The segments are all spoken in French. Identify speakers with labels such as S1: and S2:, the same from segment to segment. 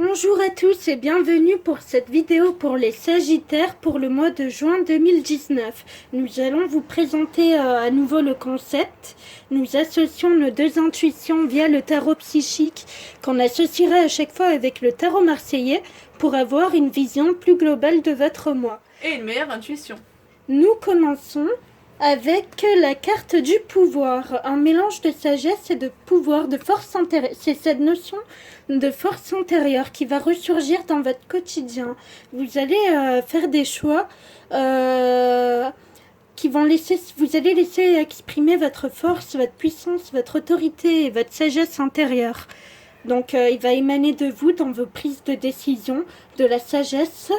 S1: Bonjour à tous et bienvenue pour cette vidéo pour les Sagittaires pour le mois de juin 2019. Nous allons vous présenter à nouveau le concept. Nous associons nos deux intuitions via le tarot psychique qu'on associerait à chaque fois avec le tarot marseillais pour avoir une vision plus globale de votre mois.
S2: Et une meilleure intuition.
S1: Nous commençons avec la carte du pouvoir, un mélange de sagesse et de pouvoir, de force intérieure. C'est cette notion de force intérieure qui va ressurgir dans votre quotidien. Vous allez faire des choix qui vont vous allez laisser exprimer votre force, votre puissance, votre autorité et votre sagesse intérieure. Donc il va émaner de vous dans vos prises de décision, de la sagesse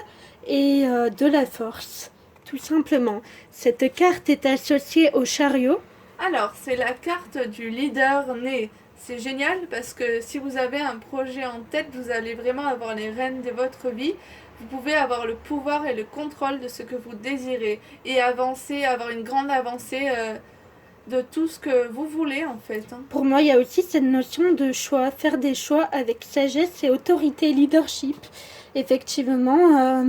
S1: et de la force. Tout simplement. Cette carte est associée au chariot.
S2: Alors, c'est la carte du leader né. C'est génial parce que si vous avez un projet en tête, vous allez vraiment avoir les rênes de votre vie. Vous pouvez avoir le pouvoir et le contrôle de ce que vous désirez et avancer, avoir une grande avancée de tout ce que vous voulez en fait.
S1: Pour moi, il y a aussi cette notion de choix, faire des choix avec sagesse et autorité, leadership. Effectivement,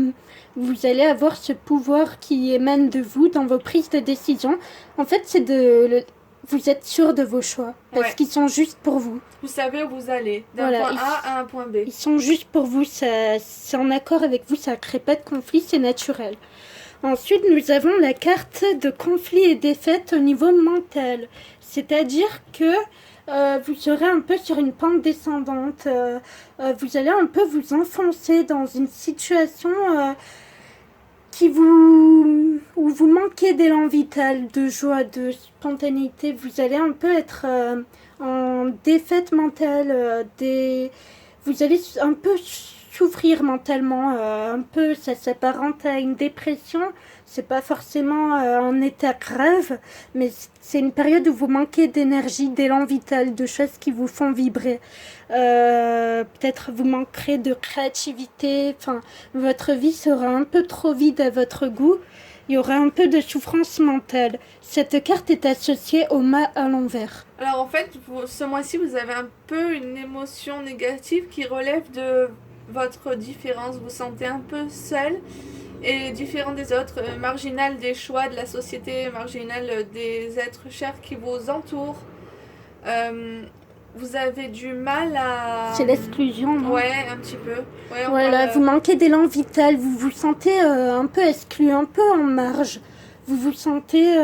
S1: vous allez avoir ce pouvoir qui émane de vous dans vos prises de décision. En fait, vous êtes sûr de vos choix parce qu'ils sont juste pour vous.
S2: Vous savez où vous allez, d'un point A à un point B.
S1: Ils sont juste pour vous, c'est en accord avec vous, ça ne crée pas de conflit, c'est naturel. Ensuite, nous avons la carte de conflit et défaite au niveau mental. C'est-à-dire que vous serez un peu sur une pente descendante. Vous allez un peu vous enfoncer dans une situation où vous manquez d'élan vital, de joie, de spontanéité. Vous allez un peu être en défaite mentale. Vous allez un peu souffrir mentalement, un peu, ça s'apparente à une dépression. C'est pas forcément un état grave, mais c'est une période où vous manquez d'énergie, d'élan vital, de choses qui vous font vibrer. Peut-être vous manquerez de créativité. Enfin, votre vie sera un peu trop vide à votre goût. Il y aura un peu de souffrance mentale. Cette carte est associée au mât à l'envers.
S2: Alors en fait, ce mois-ci, vous avez un peu une émotion négative qui relève de votre différence. Vous sentez un peu seul et différent des autres, marginal des choix de la société, marginal des êtres chers qui vous entourent. Vous avez du mal à...
S1: C'est l'exclusion, non?
S2: Ouais, un petit peu. Ouais,
S1: voilà, vous manquez d'élan vital, vous vous sentez un peu exclu, un peu en marge. Vous vous sentez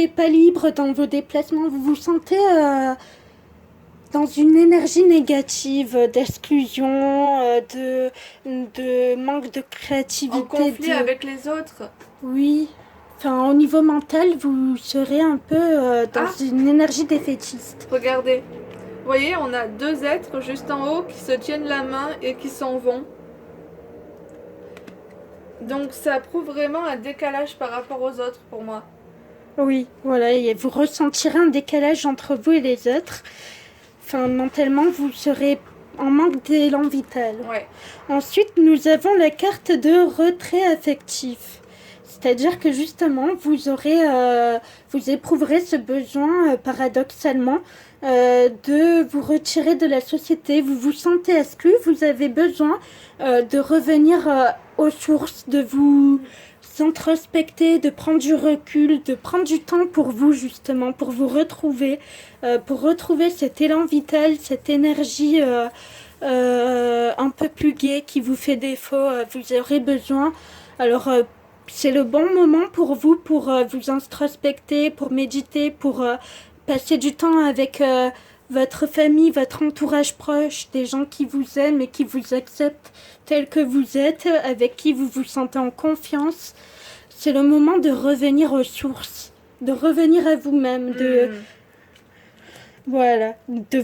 S1: pas libre dans vos déplacements, vous vous sentez dans une énergie négative, d'exclusion, de manque de créativité.
S2: En conflit avec les autres.
S1: Oui. Enfin, au niveau mental, vous serez un peu dans une énergie défaitiste.
S2: Regardez. Vous voyez, on a deux êtres juste en haut qui se tiennent la main et qui s'en vont. Donc ça prouve vraiment un décalage par rapport aux autres pour moi.
S1: Oui, voilà, et vous ressentirez un décalage entre vous et les autres. Enfin, mentalement, vous serez en manque d'élan vital.
S2: Ouais.
S1: Ensuite, nous avons la carte de retrait affectif. C'est-à-dire que justement, vous éprouverez ce besoin, paradoxalement, de vous retirer de la société. Vous vous sentez exclu, vous avez besoin de revenir aux sources, de vous introspecter, de prendre du recul, de prendre du temps pour vous justement, pour vous retrouver, pour retrouver cet élan vital, cette énergie un peu plus gaie qui vous fait défaut. Vous aurez besoin. Alors, c'est le bon moment pour vous, pour vous introspecter, pour méditer, pour passer du temps avec votre famille, votre entourage proche, des gens qui vous aiment et qui vous acceptent tel que vous êtes, avec qui vous vous sentez en confiance. C'est le moment de revenir aux sources, de revenir à vous-même, voilà, de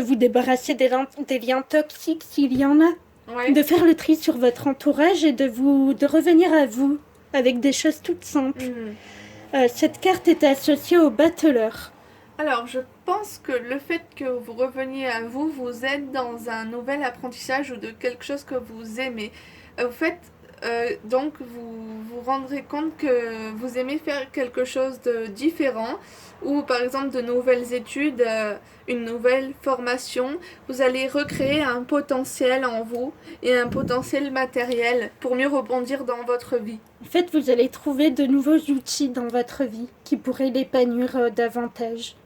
S1: vous débarrasser des liens toxiques s'il y en a.
S2: Ouais.
S1: De faire le tri sur votre entourage et de revenir à vous avec des choses toutes simples. Cette carte est associée au battleur.
S2: Alors, je pense que le fait que vous reveniez à vous aide dans un nouvel apprentissage ou de quelque chose que vous aimez. Vous faites Donc vous vous rendrez compte que vous aimez faire quelque chose de différent ou par exemple de nouvelles études, une nouvelle formation. Vous allez recréer un potentiel en vous et un potentiel matériel pour mieux rebondir dans votre vie.
S1: En fait, vous allez trouver de nouveaux outils dans votre vie qui pourraient l'épanouir davantage.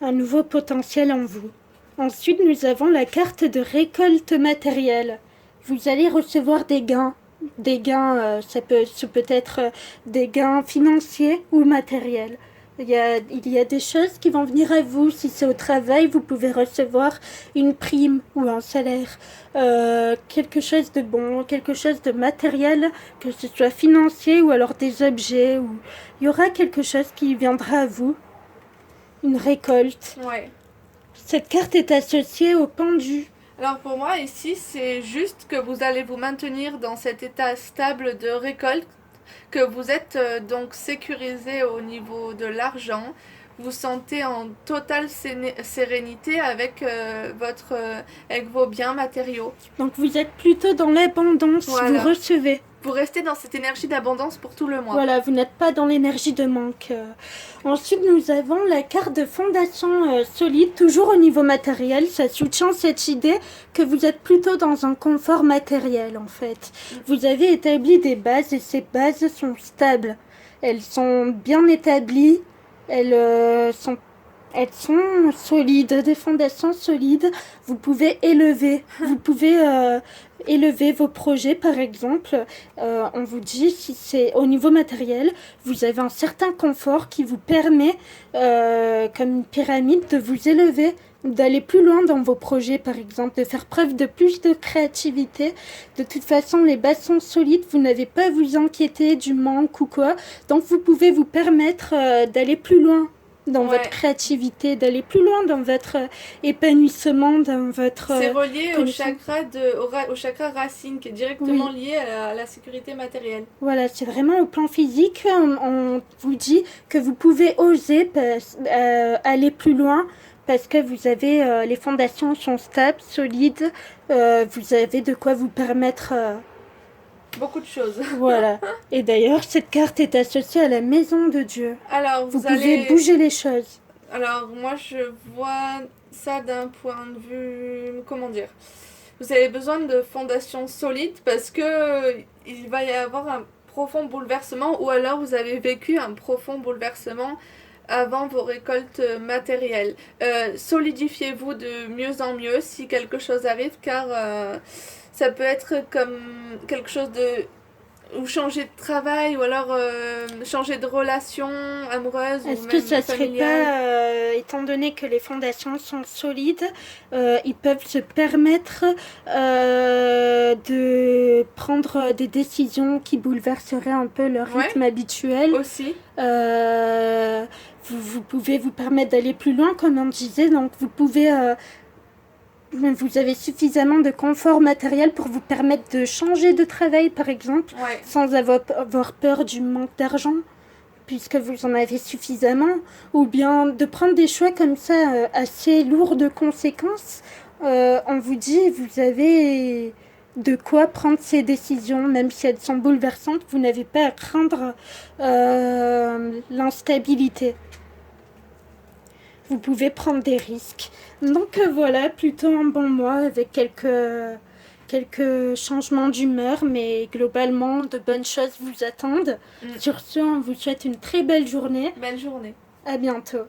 S1: Un nouveau potentiel en vous. Ensuite, nous avons la carte de récolte matérielle. Vous allez recevoir des gains. Des gains, ça peut être des gains financiers ou matériels. Il y a des choses qui vont venir à vous. Si c'est au travail, vous pouvez recevoir une prime ou un salaire. Quelque chose de bon, quelque chose de matériel, que ce soit financier ou alors des objets. Ou... Il y aura quelque chose qui viendra à vous. Une récolte.
S2: Ouais.
S1: Cette carte est associée au pendu.
S2: Alors pour moi ici, c'est juste que vous allez vous maintenir dans cet état stable de récolte, que vous êtes donc sécurisé au niveau de l'argent, vous sentez en totale sérénité avec, avec vos biens matériaux.
S1: Donc vous êtes plutôt dans l'abondance,
S2: Voilà.
S1: vous recevez.
S2: Vous restez dans cette énergie d'abondance pour tout le mois.
S1: Voilà, vous n'êtes pas dans l'énergie de manque. Ensuite, nous avons la carte de fondation solide, toujours au niveau matériel. Ça soutient cette idée que vous êtes plutôt dans un confort matériel, en fait. Vous avez établi des bases et ces bases sont stables. Elles sont bien établies. Elles sont solides, des fondations solides. Vous pouvez élever vos projets, par exemple. On vous dit, si c'est au niveau matériel, vous avez un certain confort qui vous permet, comme une pyramide, de vous élever, d'aller plus loin dans vos projets, par exemple, de faire preuve de plus de créativité. De toute façon, les bases sont solides, vous n'avez pas à vous inquiéter du manque ou quoi. Donc, vous pouvez vous permettre d'aller plus loin dans votre créativité, d'aller plus loin dans votre épanouissement, dans votre...
S2: C'est relié au chakra racine, qui est directement lié à la sécurité matérielle.
S1: Voilà, c'est vraiment au plan physique. On vous dit que vous pouvez oser aller plus loin parce que vous avez les fondations sont stables, solides. Vous avez de quoi vous permettre...
S2: beaucoup de choses.
S1: Voilà. Et d'ailleurs, cette carte est associée à la maison de Dieu.
S2: Alors,
S1: vous pouvez bouger les choses.
S2: Alors, moi, je vois ça d'un point de vue... Comment dire ? Vous avez besoin de fondations solides parce que il va y avoir un profond bouleversement ou alors vous avez vécu un profond bouleversement avant vos récoltes matérielles. Solidifiez-vous de mieux en mieux si quelque chose arrive car... ça peut être comme quelque chose de... ou changer de travail, ou alors changer de relation amoureuse.
S1: Est-ce que ça serait pas, étant donné que les fondations sont solides, ils peuvent se permettre de prendre des décisions qui bouleverseraient un peu leur rythme habituel.
S2: Aussi.
S1: Vous pouvez vous permettre d'aller plus loin, comme on disait, donc vous pouvez... vous avez suffisamment de confort matériel pour vous permettre de changer de travail, par exemple, sans avoir peur du manque d'argent, puisque vous en avez suffisamment, ou bien de prendre des choix comme ça assez lourds de conséquences. On vous dit, vous avez de quoi prendre ces décisions, même si elles sont bouleversantes, vous n'avez pas à craindre l'instabilité. Vous pouvez prendre des risques. Donc voilà, plutôt un bon mois avec quelques changements d'humeur, mais globalement, de bonnes choses vous attendent. Sur ce, on vous souhaite une très belle journée.
S2: Belle journée.
S1: À bientôt.